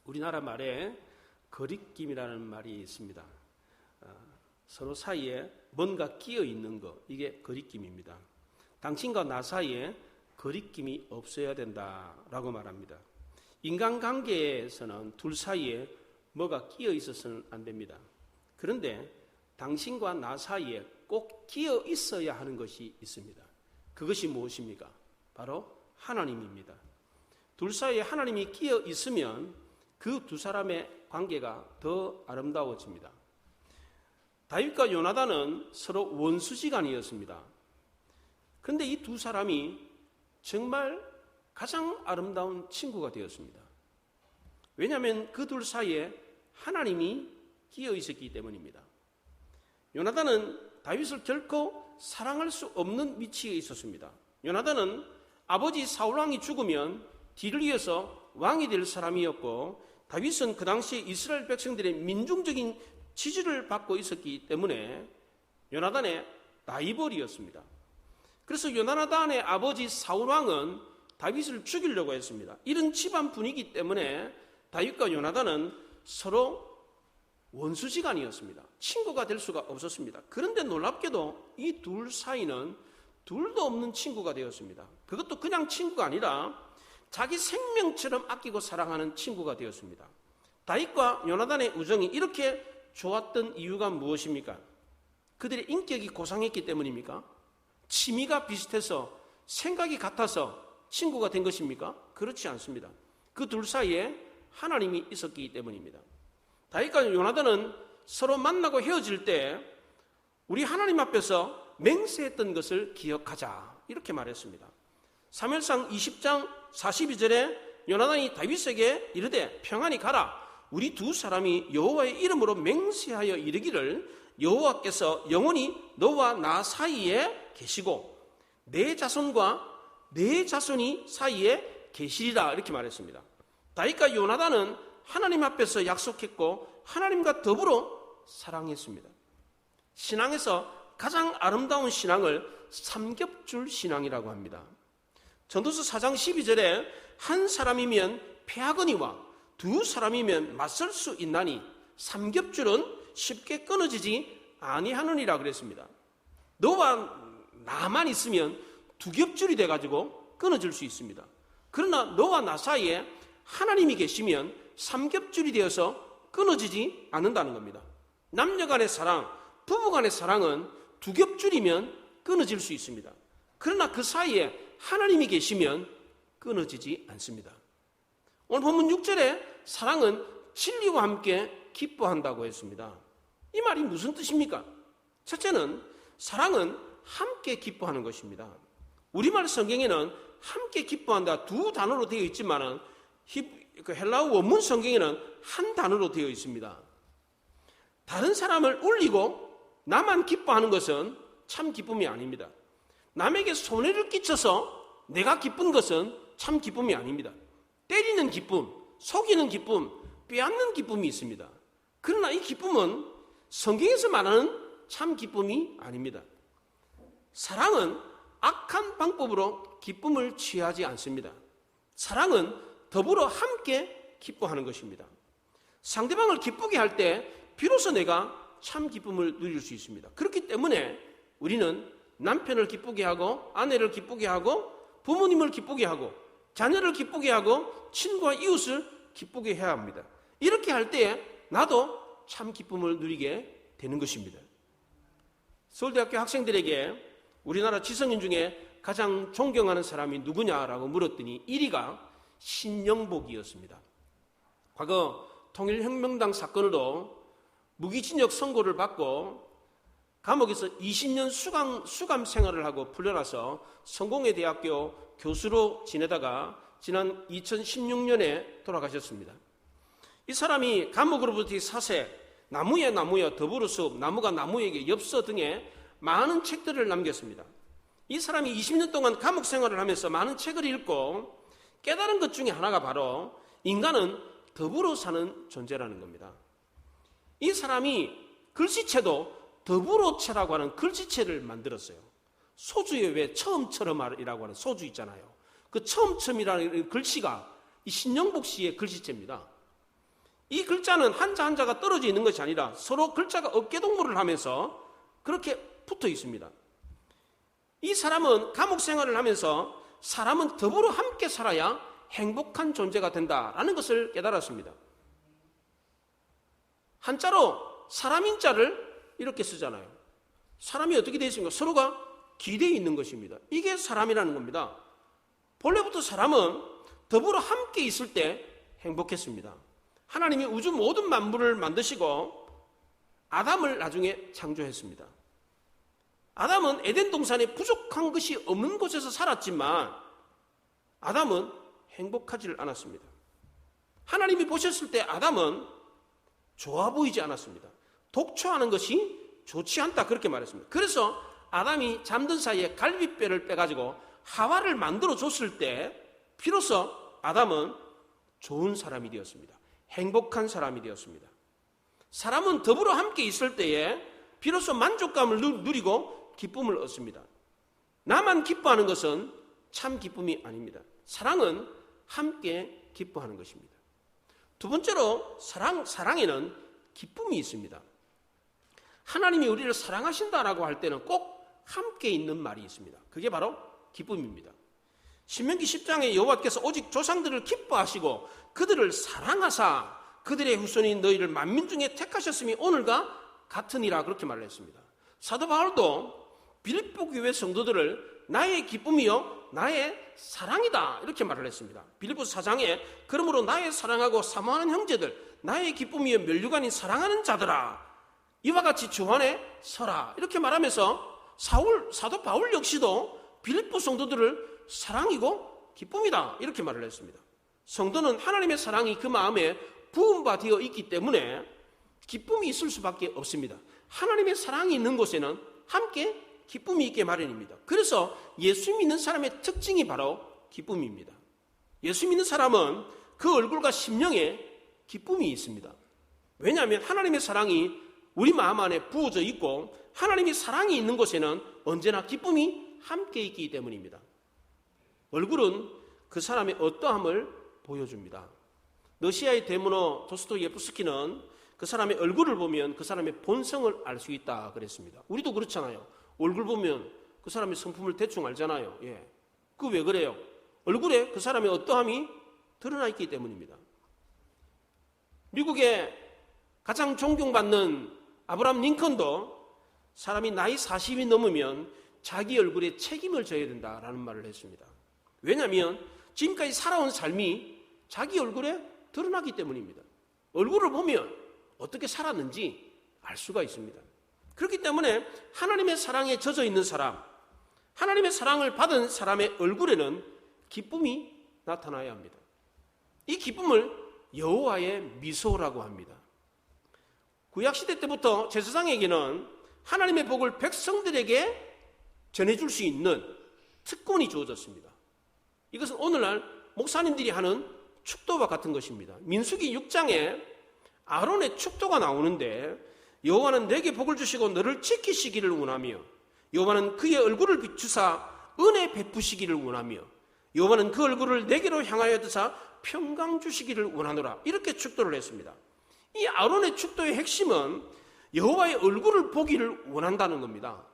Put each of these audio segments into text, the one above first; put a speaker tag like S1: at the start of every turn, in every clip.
S1: 우리나라 말에 거리낌이라는 말이 있습니다. 서로 사이에 뭔가 끼어 있는 거, 이게 거리낌입니다. 당신과 나 사이에 거리낌이 없어야 된다라고 말합니다. 인간관계에서는 둘 사이에 뭐가 끼어 있어서는 안 됩니다. 그런데 당신과 나 사이에 꼭 끼어 있어야 하는 것이 있습니다. 그것이 무엇입니까? 바로 하나님입니다. 둘 사이에 하나님이 끼어 있으면 그 두 사람의 관계가 더 아름다워집니다. 다윗과 요나단은 서로 원수지간이었습니다. 그런데 이 두 사람이 정말 가장 아름다운 친구가 되었습니다. 왜냐하면 그 둘 사이에 하나님이 끼어 있었기 때문입니다. 요나단은 다윗을 결코 사랑할 수 없는 위치에 있었습니다. 요나단은 아버지 사울왕이 죽으면 뒤를 이어서 왕이 될 사람이었고, 다윗은 그 당시에 이스라엘 백성들의 민중적인 지지를 받고 있었기 때문에 요나단의 라이벌이었습니다. 그래서 요나단의 아버지 사울왕은 다윗을 죽이려고 했습니다. 이런 집안 분위기 때문에 다윗과 요나단은 서로 원수지간이었습니다. 친구가 될 수가 없었습니다. 그런데 놀랍게도 이 둘 사이는 둘도 없는 친구가 되었습니다. 그것도 그냥 친구가 아니라 자기 생명처럼 아끼고 사랑하는 친구가 되었습니다. 다윗과 요나단의 우정이 이렇게 좋았던 이유가 무엇입니까? 그들의 인격이 고상했기 때문입니까? 취미가 비슷해서 생각이 같아서 친구가 된 것입니까? 그렇지 않습니다. 그 둘 사이에 하나님이 있었기 때문입니다. 다윗과 요나단은 서로 만나고 헤어질 때 우리 하나님 앞에서 맹세했던 것을 기억하자, 이렇게 말했습니다. 사무엘상 20장 42절에 요나단이 다윗에게 이르되 평안히 가라. 우리 두 사람이 여호와의 이름으로 맹세하여 이르기를 여호와께서 영원히 너와 나 사이에 계시고 내 자손과 내 자손이 사이에 계시리라, 이렇게 말했습니다. 다윗과 요나단은 하나님 앞에서 약속했고 하나님과 더불어 사랑했습니다. 신앙에서 가장 아름다운 신앙을 삼겹줄 신앙이라고 합니다. 전도서 4장 12절에 한 사람이면 패하거니와 두 사람이면 맞설 수 있나니 삼겹줄은 쉽게 끊어지지 아니하느니라 그랬습니다. 너와 나만 있으면 두 겹줄이 돼가지고 끊어질 수 있습니다. 그러나 너와 나 사이에 하나님이 계시면 삼겹줄이 되어서 끊어지지 않는다는 겁니다. 남녀 간의 사랑, 부부 간의 사랑은 두 겹줄이면 끊어질 수 있습니다. 그러나 그 사이에 하나님이 계시면 끊어지지 않습니다. 오늘 본문 6절에 사랑은 진리와 함께 기뻐한다고 했습니다. 이 말이 무슨 뜻입니까? 첫째는 사랑은 함께 기뻐하는 것입니다. 우리말 성경에는 함께 기뻐한다 두 단어로 되어 있지만 헬라어 원문 성경에는 한 단어로 되어 있습니다. 다른 사람을 울리고 나만 기뻐하는 것은 참 기쁨이 아닙니다. 남에게 손해를 끼쳐서 내가 기쁜 것은 참 기쁨이 아닙니다. 때리는 기쁨, 속이는 기쁨, 빼앗는 기쁨이 있습니다. 그러나 이 기쁨은 성경에서 말하는 참 기쁨이 아닙니다. 사랑은 악한 방법으로 기쁨을 취하지 않습니다. 사랑은 더불어 함께 기뻐하는 것입니다. 상대방을 기쁘게 할 때 비로소 내가 참 기쁨을 누릴 수 있습니다. 그렇기 때문에 우리는 남편을 기쁘게 하고 아내를 기쁘게 하고 부모님을 기쁘게 하고 자녀를 기쁘게 하고 친구와 이웃을 기쁘게 해야 합니다. 이렇게 할 때에 나도 참 기쁨을 누리게 되는 것입니다. 서울대학교 학생들에게 우리나라 지성인 중에 가장 존경하는 사람이 누구냐라고 물었더니 1위가 신영복이었습니다. 과거 통일혁명당 사건으로 무기징역 선고를 받고 감옥에서 20년 수감 생활을 하고 풀려나서 성공회대학교 교수로 지내다가 지난 2016년에 돌아가셨습니다. 이 사람이 감옥으로부터의 사세, 나무에 더불어 수업, 나무가 나무에게 엽서 등의 많은 책들을 남겼습니다. 이 사람이 20년 동안 감옥 생활을 하면서 많은 책을 읽고 깨달은 것 중에 하나가 바로 인간은 더불어 사는 존재라는 겁니다. 이 사람이 글씨체도 더불어체라고 하는 글씨체를 만들었어요. 소주에 왜 처음처럼이라고 하는 소주 있잖아요. 그 처음처럼이라는 글씨가 이 신영복 씨의 글씨체입니다. 이 글자는 한자 한자가 떨어져 있는 것이 아니라 서로 글자가 어깨동무를 하면서 그렇게 붙어 있습니다. 이 사람은 감옥 생활을 하면서 사람은 더불어 함께 살아야 행복한 존재가 된다라는 것을 깨달았습니다. 한자로 사람인자를 이렇게 쓰잖아요. 사람이 어떻게 되어 있습니까? 서로가 기대어 있는 것입니다. 이게 사람이라는 겁니다. 본래부터 사람은 더불어 함께 있을 때 행복했습니다. 하나님이 우주 모든 만물을 만드시고 아담을 나중에 창조했습니다. 아담은 에덴 동산에 부족한 것이 없는 곳에서 살았지만 아담은 행복하지를 않았습니다. 하나님이 보셨을 때 아담은 좋아 보이지 않았습니다. 독초하는 것이 좋지 않다 그렇게 말했습니다. 그래서 아담이 잠든 사이에 갈비뼈를 빼가지고 하와를 만들어 줬을 때 비로소 아담은 좋은 사람이 되었습니다. 행복한 사람이 되었습니다. 사람은 더불어 함께 있을 때에 비로소 만족감을 누리고 기쁨을 얻습니다. 나만 기뻐하는 것은 참 기쁨이 아닙니다. 사랑은 함께 기뻐하는 것입니다. 두 번째로 사랑에는 기쁨이 있습니다. 하나님이 우리를 사랑하신다라고 할 때는 꼭 함께 있는 말이 있습니다. 그게 바로 기쁨입니다. 신명기 10장에 여호와께서 오직 조상들을 기뻐하시고 그들을 사랑하사 그들의 후손인 너희를 만민 중에 택하셨음이 오늘과 같으니라 그렇게 말을 했습니다. 사도 바울도 빌립보 교회 성도들을 나의 기쁨이요 나의 사랑이다 이렇게 말을 했습니다. 빌립보서 4장에 그러므로 나의 사랑하고 사모하는 형제들 나의 기쁨이요 면류관인 사랑하는 자들아 이와 같이 주 안에 서라 이렇게 말하면서 사도 바울 역시도 빌립보 성도들을 사랑이고 기쁨이다 이렇게 말을 했습니다. 성도는 하나님의 사랑이 그 마음에 부음바 되어 있기 때문에 기쁨이 있을 수밖에 없습니다. 하나님의 사랑이 있는 곳에는 함께 기쁨이 있게 마련입니다. 그래서 예수 믿는 사람의 특징이 바로 기쁨입니다. 예수 믿는 사람은 그 얼굴과 심령에 기쁨이 있습니다. 왜냐하면 하나님의 사랑이 우리 마음 안에 부어져 있고 하나님의 사랑이 있는 곳에는 언제나 기쁨이 함께 있기 때문입니다. 얼굴은 그 사람의 어떠함을 보여줍니다. 러시아의 대문호 도스토예프스키는 그 사람의 얼굴을 보면 그 사람의 본성을 알 수 있다 그랬습니다. 우리도 그렇잖아요. 얼굴 보면 그 사람의 성품을 대충 알잖아요. 예. 그 왜 그래요? 얼굴에 그 사람의 어떠함이 드러나 있기 때문입니다. 미국의 가장 존경받는 아브라함 링컨도 사람이 나이 40이 넘으면 자기 얼굴에 책임을 져야 된다라는 말을 했습니다. 왜냐하면 지금까지 살아온 삶이 자기 얼굴에 드러나기 때문입니다. 얼굴을 보면 어떻게 살았는지 알 수가 있습니다. 그렇기 때문에 하나님의 사랑에 젖어 있는 사람, 하나님의 사랑을 받은 사람의 얼굴에는 기쁨이 나타나야 합니다. 이 기쁨을 여호와의 미소라고 합니다. 구약시대 때부터 제사장에게는 하나님의 복을 백성들에게 전해줄 수 있는 특권이 주어졌습니다. 이것은 오늘날 목사님들이 하는 축도와 같은 것입니다. 민수기 6장에 아론의 축도가 나오는데 여호와는 내게 복을 주시고 너를 지키시기를 원하며 여호와는 그의 얼굴을 비추사 은혜 베푸시기를 원하며 여호와는 그 얼굴을 내게로 향하여 드사 평강 주시기를 원하노라 이렇게 축도를 했습니다. 이 아론의 축도의 핵심은 여호와의 얼굴을 보기를 원한다는 겁니다.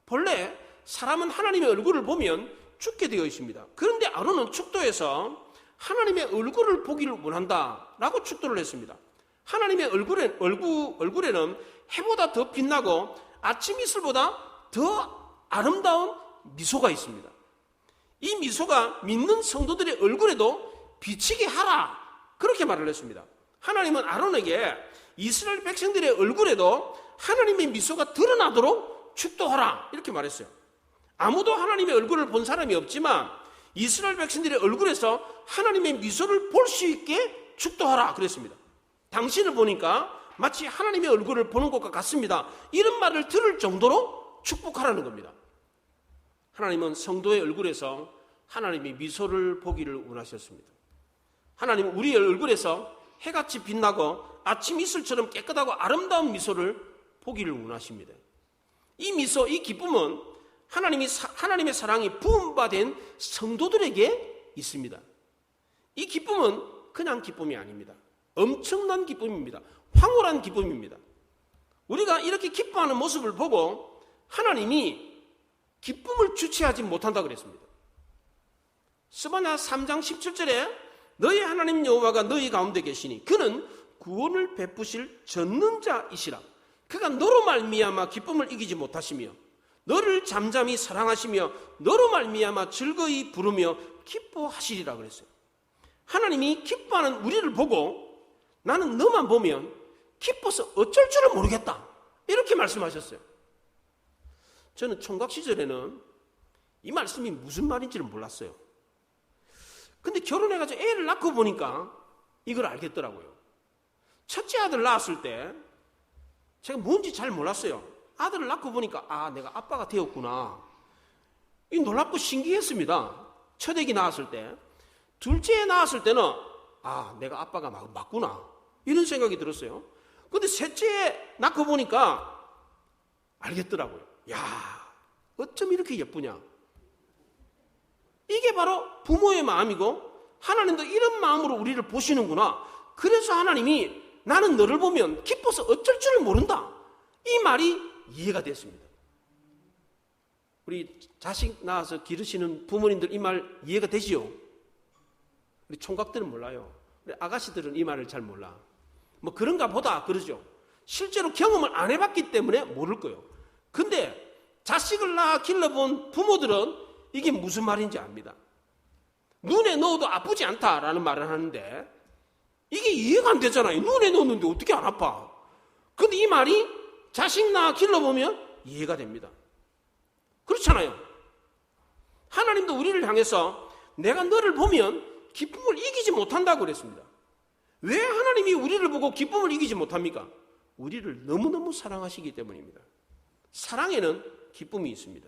S1: 본래 사람은 하나님의 얼굴을 보면 죽게 되어 있습니다. 그런데 아론은 축도에서 하나님의 얼굴을 보기를 원한다라고 축도를 했습니다. 하나님의 얼굴에는 해보다 더 빛나고 아침 이슬보다 더 아름다운 미소가 있습니다. 이 미소가 믿는 성도들의 얼굴에도 비치게 하라 그렇게 말을 했습니다. 하나님은 아론에게 이스라엘 백성들의 얼굴에도 하나님의 미소가 드러나도록 축도하라 이렇게 말했어요. 아무도 하나님의 얼굴을 본 사람이 없지만 이스라엘 백성들의 얼굴에서 하나님의 미소를 볼 수 있게 축도하라 그랬습니다. 당신을 보니까 마치 하나님의 얼굴을 보는 것과 같습니다. 이런 말을 들을 정도로 축복하라는 겁니다. 하나님은 성도의 얼굴에서 하나님의 미소를 보기를 원하셨습니다. 하나님은 우리의 얼굴에서 해같이 빛나고 아침 이슬처럼 깨끗하고 아름다운 미소를 보기를 원하십니다. 이 미소, 이 기쁨은 하나님의 사랑이 부음받은 성도들에게 있습니다. 이 기쁨은 그냥 기쁨이 아닙니다. 엄청난 기쁨입니다. 황홀한 기쁨입니다. 우리가 이렇게 기뻐하는 모습을 보고 하나님이 기쁨을 주체하지 못한다 그랬습니다. 스바냐 3장 17절에 너희 하나님 여호와가 너희 가운데 계시니 그는 구원을 베푸실 전능자이시라. 그가 너로 말미암아 기쁨을 이기지 못하시며 너를 잠잠히 사랑하시며 너로 말미암아 즐거이 부르며 기뻐하시리라 그랬어요. 하나님이 기뻐하는 우리를 보고 나는 너만 보면 기뻐서 어쩔 줄을 모르겠다 이렇게 말씀하셨어요. 저는 총각 시절에는 이 말씀이 무슨 말인지를 몰랐어요. 근데 결혼해가지고 애를 낳고 보니까 이걸 알겠더라고요. 첫째 아들 낳았을 때 제가 뭔지 잘 몰랐어요. 아들을 낳고 보니까 아, 내가 아빠가 되었구나. 이 놀랍고 신기했습니다. 첫 애기 낳았을 때. 둘째 애 낳았을 때는 아, 내가 아빠가 맞구나. 이런 생각이 들었어요. 근데 셋째 애 낳고 보니까 알겠더라고요. 야, 어쩜 이렇게 예쁘냐. 이게 바로 부모의 마음이고 하나님도 이런 마음으로 우리를 보시는구나. 그래서 하나님이 나는 너를 보면 기뻐서 어쩔 줄을 모른다. 이 말이 이해가 됐습니다. 우리 자식 낳아서 기르시는 부모님들 이 말 이해가 되지요? 우리 총각들은 몰라요. 우리 아가씨들은 이 말을 잘 몰라. 뭐 그런가 보다 그러죠. 실제로 경험을 안 해봤기 때문에 모를 거예요. 근데 자식을 낳아 길러본 부모들은 이게 무슨 말인지 압니다. 눈에 넣어도 아프지 않다라는 말을 하는데 이게 이해가 안 되잖아요. 눈에 넣었는데 어떻게 안 아파? 근데 이 말이 자식 낳아 길러보면 이해가 됩니다. 그렇잖아요. 하나님도 우리를 향해서 내가 너를 보면 기쁨을 이기지 못한다고 그랬습니다. 왜 하나님이 우리를 보고 기쁨을 이기지 못합니까? 우리를 너무너무 사랑하시기 때문입니다. 사랑에는 기쁨이 있습니다.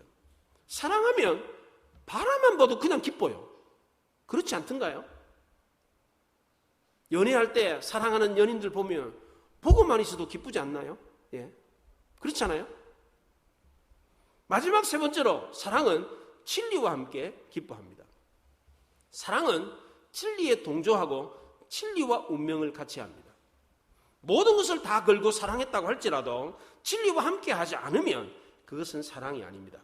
S1: 사랑하면 바라만 봐도 그냥 기뻐요. 그렇지 않던가요? 연애할 때 사랑하는 연인들 보면 보고만 있어도 기쁘지 않나요? 예. 그렇잖아요? 마지막 세 번째로 사랑은 진리와 함께 기뻐합니다. 사랑은 진리에 동조하고 진리와 운명을 같이 합니다. 모든 것을 다 걸고 사랑했다고 할지라도 진리와 함께 하지 않으면 그것은 사랑이 아닙니다.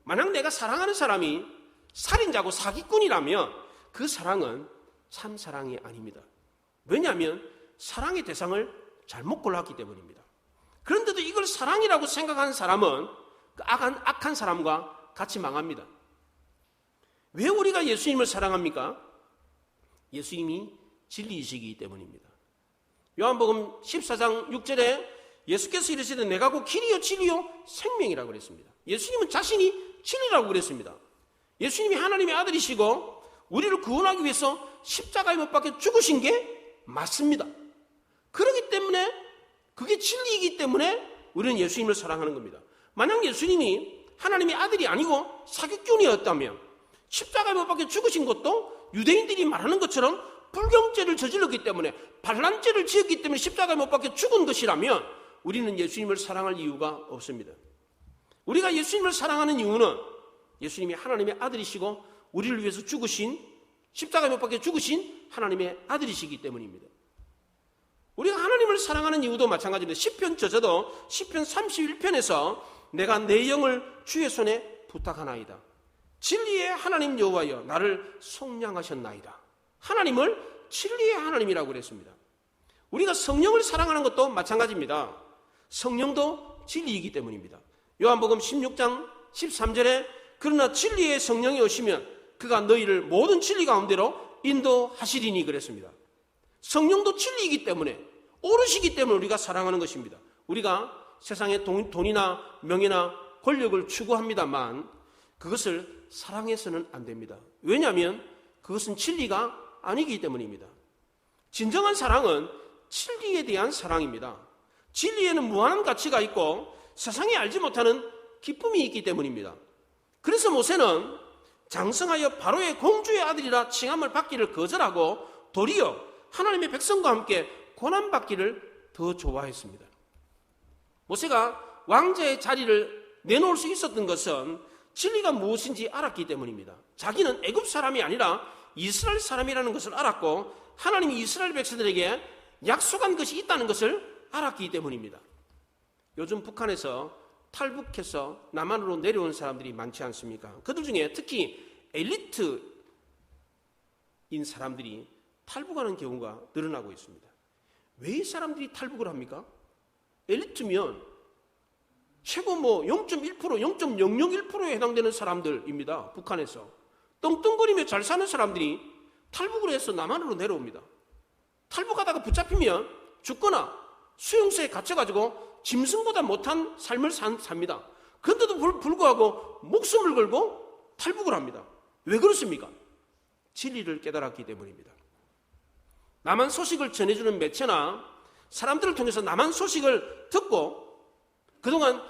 S1: 만약 내가 사랑하는 사람이 살인자고 사기꾼이라면 그 사랑은 참 사랑이 아닙니다. 왜냐하면 사랑의 대상을 잘못 골랐기 때문입니다. 그런데도 이걸 사랑이라고 생각하는 사람은 그 악한 사람과 같이 망합니다. 왜 우리가 예수님을 사랑합니까? 예수님이 진리이시기 때문입니다. 요한복음 14장 6절에 예수께서 이르시되 내가 곧 길이요 진리요 생명이라고 그랬습니다. 예수님은 자신이 진리라고 그랬습니다. 예수님이 하나님의 아들이시고 우리를 구원하기 위해서 십자가에 못 박혀 죽으신 게 맞습니다. 그렇기 때문에 그게 진리이기 때문에 우리는 예수님을 사랑하는 겁니다. 만약 예수님이 하나님의 아들이 아니고 사기꾼이었다면 십자가에 못 박혀 죽으신 것도 유대인들이 말하는 것처럼 불경죄를 저질렀기 때문에 반란죄를 지었기 때문에 십자가에 못 박혀 죽은 것이라면 우리는 예수님을 사랑할 이유가 없습니다. 우리가 예수님을 사랑하는 이유는 예수님이 하나님의 아들이시고 우리를 위해서 죽으신 십자가에 못 박혀 죽으신 하나님의 아들이시기 때문입니다. 우리가 하나님을 사랑하는 이유도 마찬가지입니다. 시편 저자도 시편 31편에서 내가 내 영을 주의 손에 부탁하나이다. 진리의 하나님 여호와여 나를 속량하셨나이다. 하나님을 진리의 하나님이라고 그랬습니다. 우리가 성령을 사랑하는 것도 마찬가지입니다. 성령도 진리이기 때문입니다. 요한복음 16장 13절에 그러나 진리의 성령이 오시면 그가 너희를 모든 진리 가운데로 인도하시리니 그랬습니다. 성령도 진리이기 때문에 오르시기 때문에 우리가 사랑하는 것입니다. 우리가 세상에 돈이나 명예나 권력을 추구합니다만 그것을 사랑해서는 안 됩니다. 왜냐하면 그것은 진리가 아니기 때문입니다. 진정한 사랑은 진리에 대한 사랑입니다. 진리에는 무한한 가치가 있고 세상에 알지 못하는 기쁨이 있기 때문입니다. 그래서 모세는 장성하여 바로의 공주의 아들이라 칭함을 받기를 거절하고 도리어 하나님의 백성과 함께 고난받기를 더 좋아했습니다. 모세가 왕자의 자리를 내놓을 수 있었던 것은 진리가 무엇인지 알았기 때문입니다. 자기는 애굽 사람이 아니라 이스라엘 사람이라는 것을 알았고 하나님이 이스라엘 백성들에게 약속한 것이 있다는 것을 알았기 때문입니다. 요즘 북한에서 탈북해서 남한으로 내려온 사람들이 많지 않습니까? 그들 중에 특히 엘리트인 사람들이 탈북하는 경우가 늘어나고 있습니다. 왜 이 사람들이 탈북을 합니까? 엘리트면 최고 0.1%, 0.001%에 해당되는 사람들입니다. 북한에서 떵떵거리며 잘 사는 사람들이 탈북을 해서 남한으로 내려옵니다. 탈북하다가 붙잡히면 죽거나 수용소에 갇혀가지고 짐승보다 못한 삶을 삽니다. 그런데도 불구하고 목숨을 걸고 탈북을 합니다. 왜 그렇습니까? 진리를 깨달았기 때문입니다. 남한 소식을 전해주는 매체나 사람들을 통해서 남한 소식을 듣고 그동안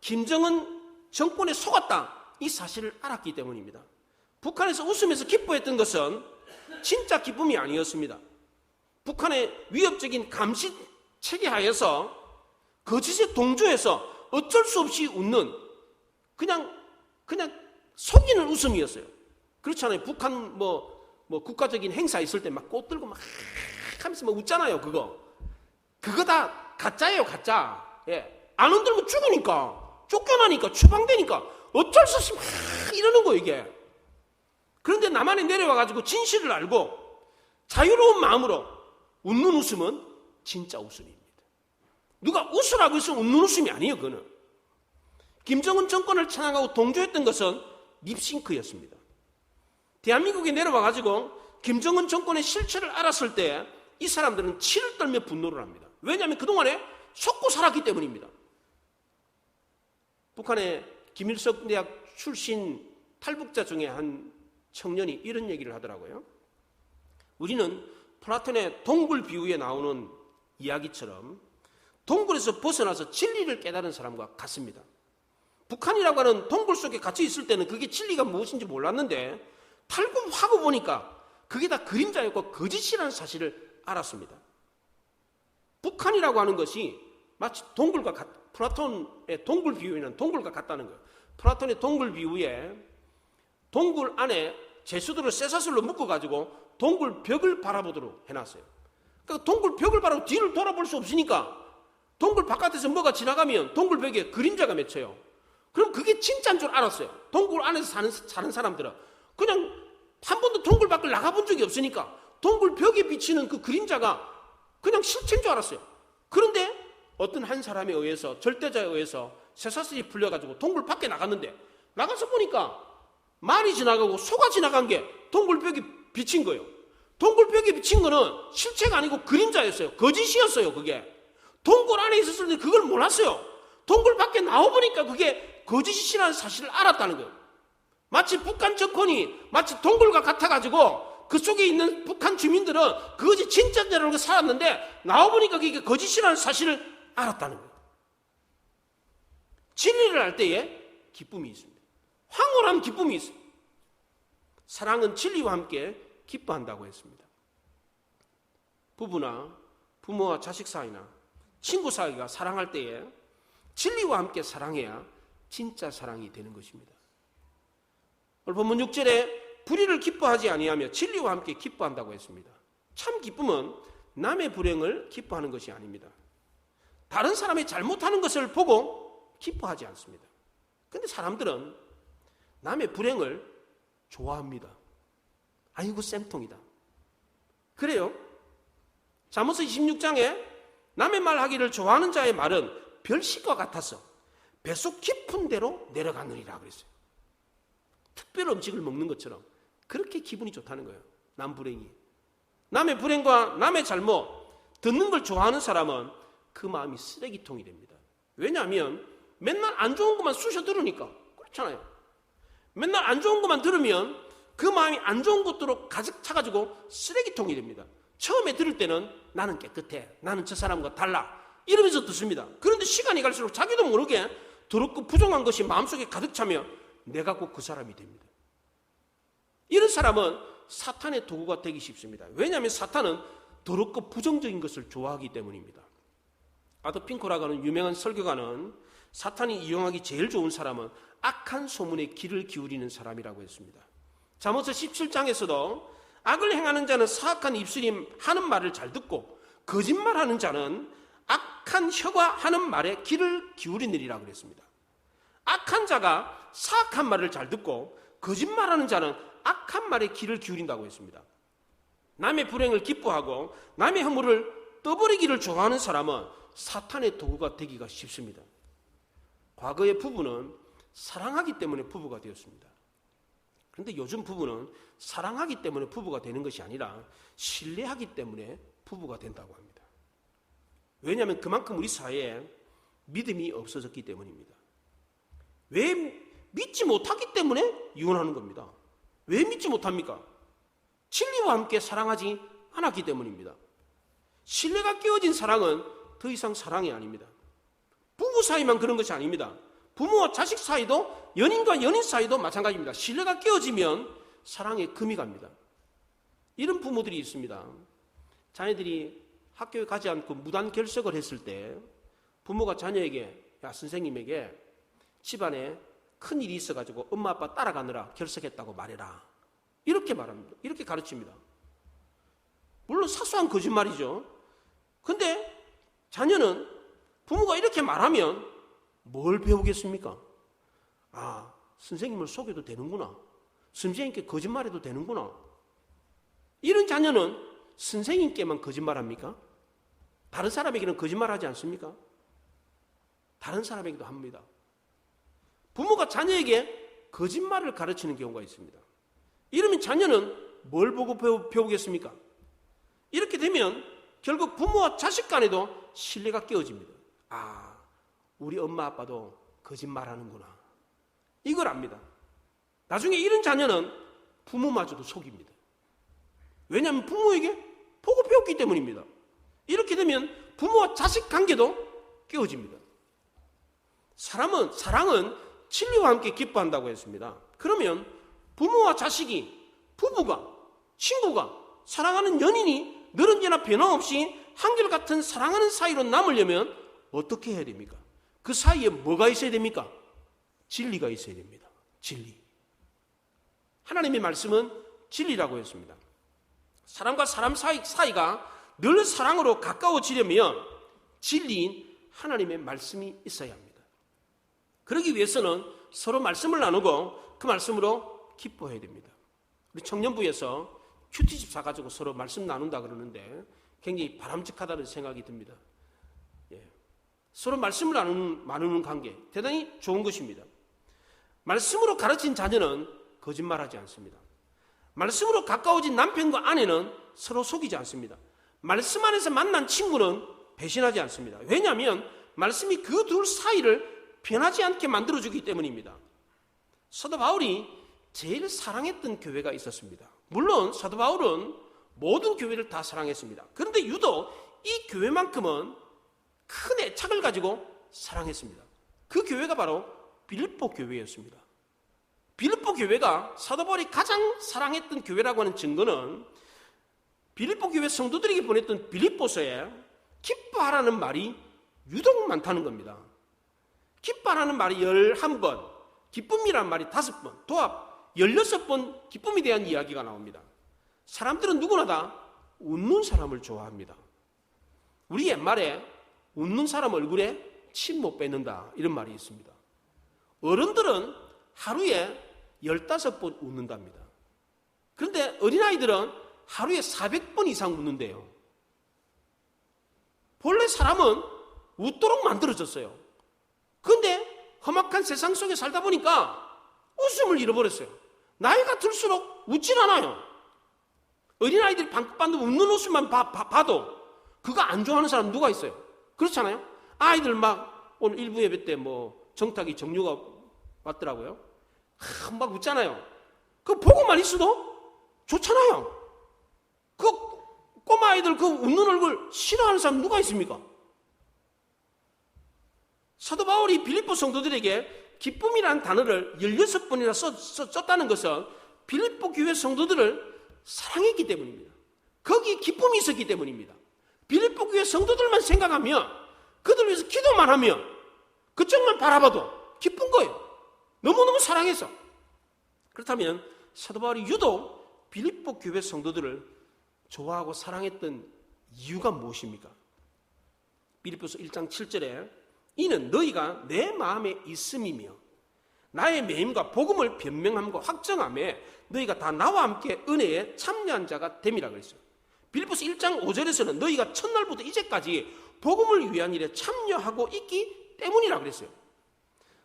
S1: 김정은 정권에 속았다, 이 사실을 알았기 때문입니다. 북한에서 웃으면서 기뻐했던 것은 진짜 기쁨이 아니었습니다. 북한의 위협적인 감시 체계 하에서 거짓에 동조해서 어쩔 수 없이 웃는 그냥 속이는 웃음이었어요. 그렇잖아요. 북한 국가적인 행사 있을 때 막 꽃 들고 막 하면서 막 웃잖아요. 그거 다 가짜예요, 가짜. 예. 안 흔들면 죽으니까, 쫓겨나니까, 추방되니까 어쩔 수 없이 막 이러는 거예요, 이게. 그런데 남한에 내려와가지고 진실을 알고 자유로운 마음으로 웃는 웃음은 진짜 웃음입니다. 누가 웃으라고 해서 웃는 웃음이 아니에요, 그거는. 김정은 정권을 찬양하고 동조했던 것은 립싱크였습니다. 대한민국에 내려와가지고 김정은 정권의 실체를 알았을 때 이 사람들은 치를 떨며 분노를 합니다. 왜냐하면 그동안에 속고 살았기 때문입니다. 북한의 김일성 대학 출신 탈북자 중에 한 청년이 이런 얘기를 하더라고요. 우리는 플라톤의 동굴 비유에 나오는 이야기처럼 동굴에서 벗어나서 진리를 깨달은 사람과 같습니다. 북한이라고 하는 동굴 속에 갇혀 있을 때는 그게 진리가 무엇인지 몰랐는데 탈북하고 보니까 그게 다 그림자였고 거짓이라는 사실을 알았습니다. 북한이라고 하는 것이 마치 플라톤의 동굴 비유에는 동굴과 같다는 거예요. 플라톤의 동굴 비유에 동굴 안에 제수들을 쇠사슬로 묶어가지고 동굴 벽을 바라보도록 해놨어요. 그러니까 동굴 벽을 바라보고 뒤를 돌아볼 수 없으니까 동굴 바깥에서 뭐가 지나가면 동굴 벽에 그림자가 맺혀요. 그럼 그게 진짜인 줄 알았어요. 동굴 안에서 사는 사람들은 그냥 한 번도 동굴 밖을 나가본 적이 없으니까 동굴 벽에 비치는 그 그림자가 그냥 실체인 줄 알았어요. 그런데 어떤 한 사람에 의해서, 절대자에 의해서 쇠사슬이 풀려가지고 동굴 밖에 나갔는데 나가서 보니까 말이 지나가고 소가 지나간 게 동굴 벽에 비친 거예요. 동굴 벽에 비친 거는 실체가 아니고 그림자였어요. 거짓이었어요. 그게 동굴 안에 있었을 때 그걸 몰랐어요. 동굴 밖에 나와보니까 그게 거짓이라는 사실을 알았다는 거예요. 마치 북한 정권이 마치 동굴과 같아가지고 그 속에 있는 북한 주민들은 그것이 진짜대로 살았는데 나와보니까 그게 거짓이라는 사실을 알았다는 거예요. 진리를 알 때에 기쁨이 있습니다. 황홀한 기쁨이 있습니다. 사랑은 진리와 함께 기뻐한다고 했습니다. 부부나 부모와 자식 사이나 친구 사이가 사랑할 때에 진리와 함께 사랑해야 진짜 사랑이 되는 것입니다. 오늘 본문 6절에 불의를 기뻐하지 아니하며 진리와 함께 기뻐한다고 했습니다. 참 기쁨은 남의 불행을 기뻐하는 것이 아닙니다. 다른 사람이 잘못하는 것을 보고 기뻐하지 않습니다. 그런데 사람들은 남의 불행을 좋아합니다. 아이고 쌤통이다. 그래요. 잠언서 26장에 남의 말하기를 좋아하는 자의 말은 별식과 같아서 뱃속 깊은 데로 내려가느니라 그랬어요. 특별 음식을 먹는 것처럼 그렇게 기분이 좋다는 거예요. 남 불행이. 남의 불행과 남의 잘못 듣는 걸 좋아하는 사람은 그 마음이 쓰레기통이 됩니다. 왜냐하면 맨날 안 좋은 것만 쑤셔 들으니까. 그렇잖아요. 맨날 안 좋은 것만 들으면 그 마음이 안 좋은 것들로 가득 차가지고 쓰레기통이 됩니다. 처음에 들을 때는 나는 깨끗해, 나는 저 사람과 달라 이러면서 듣습니다. 그런데 시간이 갈수록 자기도 모르게 더럽고 부정한 것이 마음속에 가득 차며 내가 꼭 그 사람이 됩니다. 이런 사람은 사탄의 도구가 되기 쉽습니다. 왜냐하면 사탄은 더럽고 부정적인 것을 좋아하기 때문입니다. 아도 핑코라고 하는 유명한 설교가는 사탄이 이용하기 제일 좋은 사람은 악한 소문에 귀를 기울이는 사람이라고 했습니다. 잠언서 17장에서도 악을 행하는 자는 사악한 입술이 하는 말을 잘 듣고 거짓말하는 자는 악한 혀가 하는 말에 귀를 기울이느니라 그랬습니다. 악한 자가 사악한 말을 잘 듣고 거짓말하는 자는 악한 말에 귀를 기울인다고 했습니다. 남의 불행을 기뻐하고 남의 허물을 떠버리기를 좋아하는 사람은 사탄의 도구가 되기가 쉽습니다. 과거의 부부는 사랑하기 때문에 부부가 되었습니다. 그런데 요즘 부부는 사랑하기 때문에 부부가 되는 것이 아니라 신뢰하기 때문에 부부가 된다고 합니다. 왜냐하면 그만큼 우리 사회에 믿음이 없어졌기 때문입니다. 왜 믿지 못하기 때문에 이혼하는 겁니다. 왜 믿지 못합니까? 진리와 함께 사랑하지 않았기 때문입니다. 신뢰가 깨어진 사랑은 더 이상 사랑이 아닙니다. 부부 사이만 그런 것이 아닙니다. 부모와 자식 사이도, 연인과 연인 사이도 마찬가지입니다. 신뢰가 깨어지면 사랑에 금이 갑니다. 이런 부모들이 있습니다. 자녀들이 학교에 가지 않고 무단 결석을 했을 때 부모가 자녀에게, 야, 선생님에게 집안에 큰 일이 있어가지고 엄마 아빠 따라가느라 결석했다고 말해라. 이렇게 말합니다. 이렇게 가르칩니다. 물론 사소한 거짓말이죠. 근데 자녀는 부모가 이렇게 말하면 뭘 배우겠습니까? 아, 선생님을 속여도 되는구나. 선생님께 거짓말해도 되는구나. 이런 자녀는 선생님께만 거짓말합니까? 다른 사람에게는 거짓말하지 않습니까? 다른 사람에게도 합니다. 부모가 자녀에게 거짓말을 가르치는 경우가 있습니다. 이러면 자녀는 뭘 보고 배우겠습니까? 이렇게 되면 결국 부모와 자식 간에도 신뢰가 깨어집니다. 아, 우리 엄마 아빠도 거짓말하는구나. 이걸 압니다. 나중에 이런 자녀는 부모마저도 속입니다. 왜냐하면 부모에게 보고 배웠기 때문입니다. 이렇게 되면 부모와 자식 관계도 깨어집니다. 사랑은 진리와 함께 기뻐한다고 했습니다. 그러면 부모와 자식이, 부부가, 친구가, 사랑하는 연인이 늘은지나 변함없이 한결같은 사랑하는 사이로 남으려면 어떻게 해야 됩니까? 그 사이에 뭐가 있어야 됩니까? 진리가 있어야 됩니다. 진리. 하나님의 말씀은 진리라고 했습니다. 사람과 사람 사이가 늘 사랑으로 가까워지려면 진리인 하나님의 말씀이 있어야 합니다. 그러기 위해서는 서로 말씀을 나누고 그 말씀으로 기뻐해야 됩니다. 우리 청년부에서 큐티집 사가지고 서로 말씀 나눈다 그러는데 굉장히 바람직하다는 생각이 듭니다. 서로 말씀을 나누는 관계 대단히 좋은 것입니다. 말씀으로 가르친 자녀는 거짓말하지 않습니다. 말씀으로 가까워진 남편과 아내는 서로 속이지 않습니다. 말씀 안에서 만난 친구는 배신하지 않습니다. 왜냐하면 말씀이 그 둘 사이를 변하지 않게 만들어주기 때문입니다. 사도 바울이 제일 사랑했던 교회가 있었습니다. 물론 사도 바울은 모든 교회를 다 사랑했습니다. 그런데 유독 이 교회만큼은 큰 애착을 가지고 사랑했습니다. 그 교회가 바로 빌립보 교회였습니다. 빌립보 교회가 사도 바울이 가장 사랑했던 교회라고 하는 증거는 빌립보 교회 성도들에게 보냈던 빌립보서에 기뻐하라는 말이 유독 많다는 겁니다. 기뻐하라는 말이 11번, 기쁨이라는 말이 5번, 도합 16번 기쁨에 대한 이야기가 나옵니다. 사람들은 누구나 다 웃는 사람을 좋아합니다. 우리 옛말에 웃는 사람 얼굴에 침 못 뱉는다 이런 말이 있습니다. 어른들은 하루에 15번 웃는답니다. 그런데 어린아이들은 하루에 400번 이상 웃는데요. 본래 사람은 웃도록 만들어졌어요. 그런데 험악한 세상 속에 살다 보니까 웃음을 잃어버렸어요. 나이가 들수록 웃질 않아요. 어린아이들이 방긋방긋 웃는 웃음만 봐도 그거 안 좋아하는 사람 누가 있어요? 그렇잖아요. 아이들 막 오늘 일부 예배 때 뭐 정탁이 정류가 왔더라고요. 막 웃잖아요. 그거 보고만 있어도 좋잖아요. 그 꼬마 아이들 그 웃는 얼굴 싫어하는 사람 누가 있습니까? 사도 바울이 빌립보 성도들에게 기쁨이라는 단어를 16번이나 썼다는 것은 빌립보 교회 성도들을 사랑했기 때문입니다. 거기에 기쁨이 있었기 때문입니다. 빌립보 교회 성도들만 생각하면, 그들 위해서 기도만 하면, 그쪽만 바라봐도 기쁜 거예요. 너무너무 사랑해서. 그렇다면 사도 바울이 유독 빌립보 교회 성도들을 좋아하고 사랑했던 이유가 무엇입니까? 빌립보서 1장 7절에 이는 너희가 내 마음에 있음이며 나의 매임과 복음을 변명함과 확정함에 너희가 다 나와 함께 은혜에 참여한 자가 됨이라 그랬어요. 빌립보서 1장 5절에서는 너희가 첫날부터 이제까지 복음을 위한 일에 참여하고 있기 때문이라 그랬어요.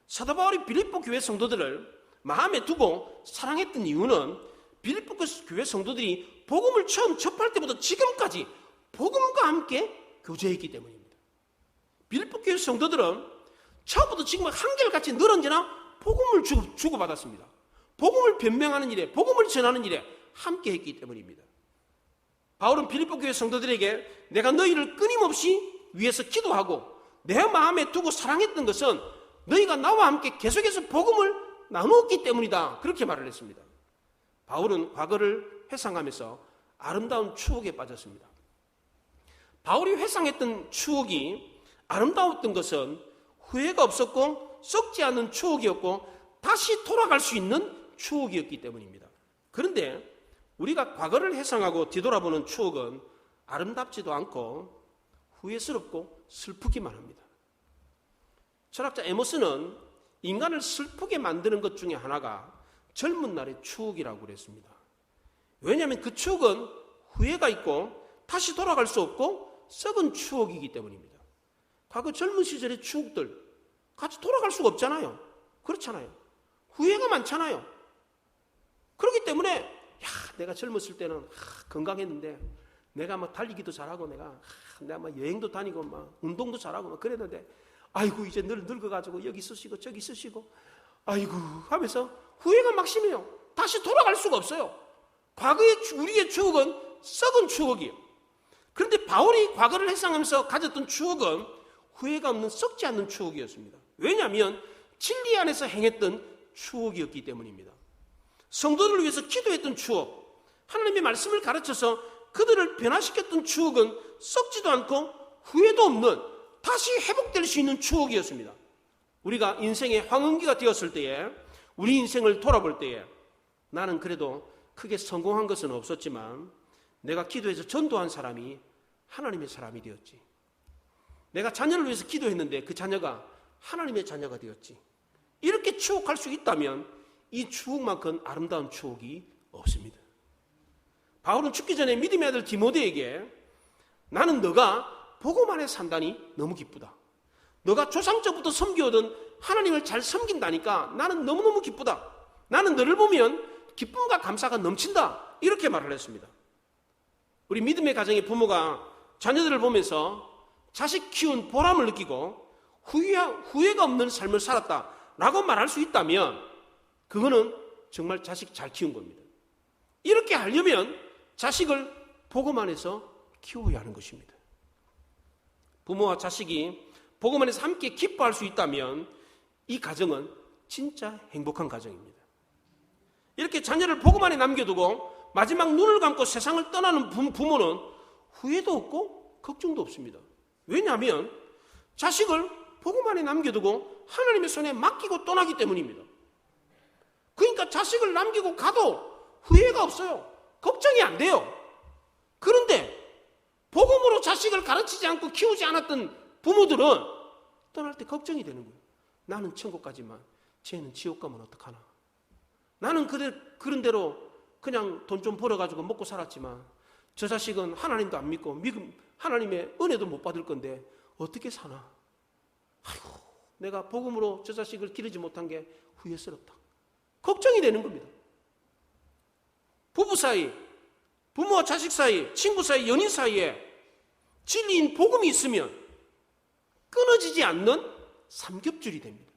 S1: 사도 바울이 빌립보 교회 성도들을 마음에 두고 사랑했던 이유는 빌립보 교회 성도들이 복음을 처음 접할 때부터 지금까지 복음과 함께 교제했기 때문입니다. 빌립보 교회 성도들은 처음부터 지금 한결같이 늘 언제나 복음을 주고받았습니다. 복음을 변명하는 일에, 복음을 전하는 일에 함께 했기 때문입니다. 바울은 빌립보 교회 성도들에게 내가 너희를 끊임없이 위해서 기도하고 내 마음에 두고 사랑했던 것은 너희가 나와 함께 계속해서 복음을 나누었기 때문이다. 그렇게 말을 했습니다. 바울은 과거를 회상하면서 아름다운 추억에 빠졌습니다. 바울이 회상했던 추억이 아름다웠던 것은 후회가 없었고 썩지 않는 추억이었고 다시 돌아갈 수 있는 추억이었기 때문입니다. 그런데 우리가 과거를 회상하고 뒤돌아보는 추억은 아름답지도 않고 후회스럽고 슬프기만 합니다. 철학자 에머슨은 인간을 슬프게 만드는 것 중에 하나가 젊은 날의 추억이라고 그랬습니다. 왜냐하면 그 추억은 후회가 있고 다시 돌아갈 수 없고 썩은 추억이기 때문입니다. 과거 젊은 시절의 추억들 같이 돌아갈 수가 없잖아요. 그렇잖아요. 후회가 많잖아요. 그렇기 때문에 내가 젊었을 때는 건강했는데 내가 막 달리기도 잘하고 내가 막 여행도 다니고 막 운동도 잘하고 막 그랬는데 아이고 이제 늙어가지고 여기 쓰시고 저기 쓰시고 아이고 하면서 후회가 막 심해요. 다시 돌아갈 수가 없어요. 과거의 우리의 추억은 썩은 추억이에요. 그런데 바울이 과거를 회상하면서 가졌던 추억은 후회가 없는 썩지 않는 추억이었습니다. 왜냐하면 진리 안에서 행했던 추억이었기 때문입니다. 성도들을 위해서 기도했던 추억, 하나님의 말씀을 가르쳐서 그들을 변화시켰던 추억은 썩지도 않고 후회도 없는 다시 회복될 수 있는 추억이었습니다. 우리가 인생의 황혼기가 되었을 때에 우리 인생을 돌아볼 때에 나는 그래도 크게 성공한 것은 없었지만 내가 기도해서 전도한 사람이 하나님의 사람이 되었지. 내가 자녀를 위해서 기도했는데 그 자녀가 하나님의 자녀가 되었지. 이렇게 추억할 수 있다면 이 추억만큼 아름다운 추억이 없습니다. 바울은 죽기 전에 믿음의 아들 디모데에게 나는 너가 복음 안에 산다니 너무 기쁘다. 너가 조상적부터 섬겨오던 하나님을 잘 섬긴다니까 나는 너무너무 기쁘다. 나는 너를 보면 기쁨과 감사가 넘친다. 이렇게 말을 했습니다. 우리 믿음의 가정의 부모가 자녀들을 보면서 자식 키운 보람을 느끼고 후회가 없는 삶을 살았다라고 말할 수 있다면 그거는 정말 자식 잘 키운 겁니다. 이렇게 하려면 자식을 복음 안에서 키워야 하는 것입니다. 부모와 자식이 복음 안에서 함께 기뻐할 수 있다면 이 가정은 진짜 행복한 가정입니다. 이렇게 자녀를 복음 안에 남겨두고 마지막 눈을 감고 세상을 떠나는 부모는 후회도 없고 걱정도 없습니다. 왜냐하면 자식을 복음 안에 남겨두고 하나님의 손에 맡기고 떠나기 때문입니다. 그러니까 자식을 남기고 가도 후회가 없어요. 걱정이 안 돼요. 그런데 복음으로 자식을 가르치지 않고 키우지 않았던 부모들은 떠날 때 걱정이 되는 거예요. 나는 천국 가지만 쟤는 지옥 가면 어떡하나. 나는 그런 대로 그냥 돈 좀 벌어가지고 먹고 살았지만 저 자식은 하나님도 안 믿고 하나님의 은혜도 못 받을 건데 어떻게 사나. 아이고 내가 복음으로 저 자식을 기르지 못한 게 후회스럽다. 걱정이 되는 겁니다. 부부 사이, 부모와 자식 사이, 친구 사이, 연인 사이에 진리인 복음이 있으면 끊어지지 않는 삼겹줄이 됩니다.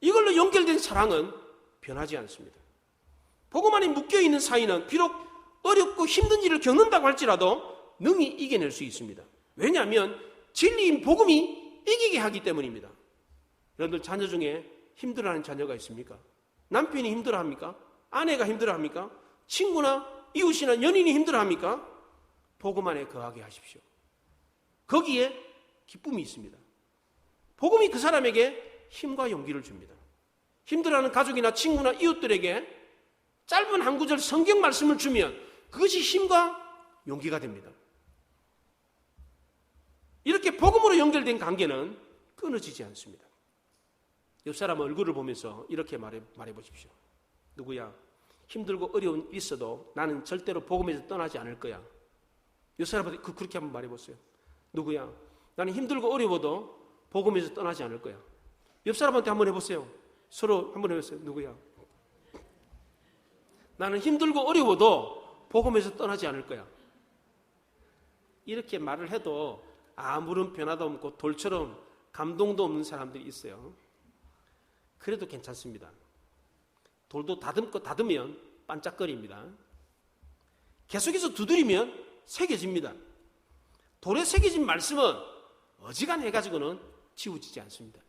S1: 이걸로 연결된 사랑은 변하지 않습니다. 복음 안에 묶여있는 사이는 비록 어렵고 힘든 일을 겪는다고 할지라도 능히 이겨낼 수 있습니다. 왜냐하면 진리인 복음이 이기게 하기 때문입니다. 여러분들 자녀 중에 힘들어하는 자녀가 있습니까? 남편이 힘들어합니까? 아내가 힘들어합니까? 친구나 이웃이나 연인이 힘들어합니까? 복음 안에 거하게 하십시오. 거기에 기쁨이 있습니다. 복음이 그 사람에게 힘과 용기를 줍니다. 힘들어하는 가족이나 친구나 이웃들에게 짧은 한 구절 성경 말씀을 주면 그것이 힘과 용기가 됩니다. 이렇게 복음으로 연결된 관계는 끊어지지 않습니다. 옆 사람 얼굴을 보면서 이렇게 말해 보십시오. 누구야? 힘들고 어려운 일 있어도 나는 절대로 복음에서 떠나지 않을 거야. 옆 사람한테 그렇게 한번 말해보세요. 누구야? 나는 힘들고 어려워도 복음에서 떠나지 않을 거야. 옆 사람한테 한번 해보세요. 서로 한번 해보세요. 누구야? 나는 힘들고 어려워도 복음에서 떠나지 않을 거야. 이렇게 말을 해도 아무런 변화도 없고 돌처럼 감동도 없는 사람들이 있어요. 그래도 괜찮습니다. 돌도 다듬으면 반짝거립니다. 계속해서 두드리면 새겨집니다. 돌에 새겨진 말씀은 어지간해가지고는 지워지지 않습니다.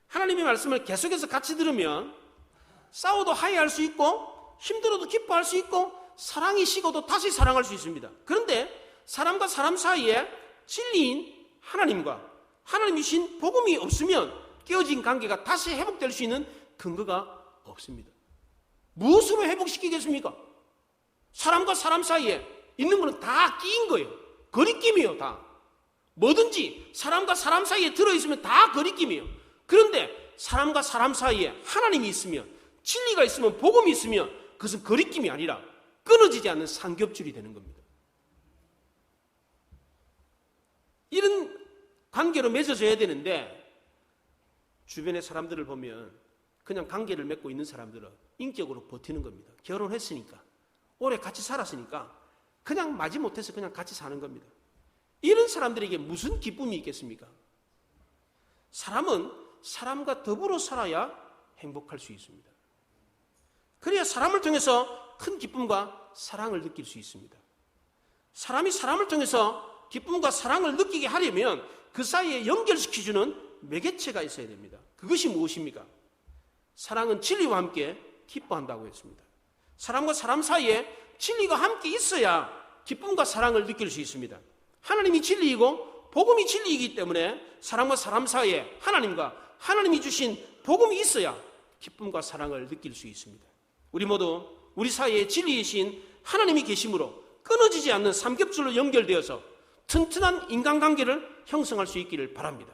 S1: 하나님의 말씀을 계속해서 같이 들으면 싸워도 화해할 수 있고 힘들어도 기뻐할 수 있고 사랑이 식어도 다시 사랑할 수 있습니다. 그런데 사람과 사람 사이에 진리인 하나님과 하나님이 주신 복음이 없으면 깨어진 관계가 다시 회복될 수 있는 근거가 없습니다. 무엇으로 회복시키겠습니까? 사람과 사람 사이에 있는 것은 다 끼인 거예요. 거리낌이에요, 다. 뭐든지 사람과 사람 사이에 들어있으면 다 거리낌이에요. 그런데 사람과 사람 사이에 하나님이 있으면, 진리가 있으면, 복음이 있으면 그것은 거리낌이 아니라 끊어지지 않는 삼겹줄이 되는 겁니다. 이런 관계로 맺어져야 되는데 주변의 사람들을 보면 그냥 관계를 맺고 있는 사람들은 인격으로 버티는 겁니다. 결혼했으니까, 오래 같이 살았으니까 그냥 마지못해서 그냥 같이 사는 겁니다. 이런 사람들에게 무슨 기쁨이 있겠습니까? 사람은 사람과 더불어 살아야 행복할 수 있습니다. 그래야 사람을 통해서 큰 기쁨과 사랑을 느낄 수 있습니다. 사람이 사람을 통해서 기쁨과 사랑을 느끼게 하려면 그 사이에 연결시켜주는 매개체가 있어야 됩니다. 그것이 무엇입니까? 사랑은 진리와 함께 기뻐한다고 했습니다. 사람과 사람 사이에 진리가 함께 있어야 기쁨과 사랑을 느낄 수 있습니다. 하나님이 진리이고 복음이 진리이기 때문에 사람과 사람 사이에 하나님과 하나님이 주신 복음이 있어야 기쁨과 사랑을 느낄 수 있습니다. 우리 모두 우리 사이에 진리이신 하나님이 계심으로 끊어지지 않는 삼겹줄로 연결되어서 튼튼한 인간관계를 형성할 수 있기를 바랍니다.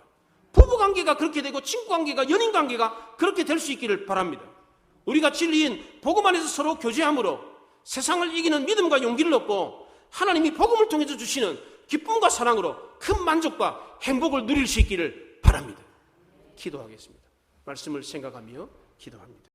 S1: 부부관계가 그렇게 되고 친구관계가, 연인관계가 그렇게 될 수 있기를 바랍니다. 우리가 진리인 복음 안에서 서로 교제함으로 세상을 이기는 믿음과 용기를 얻고 하나님이 복음을 통해서 주시는 기쁨과 사랑으로 큰 만족과 행복을 누릴 수 있기를 바랍니다. 기도하겠습니다. 말씀을 생각하며 기도합니다.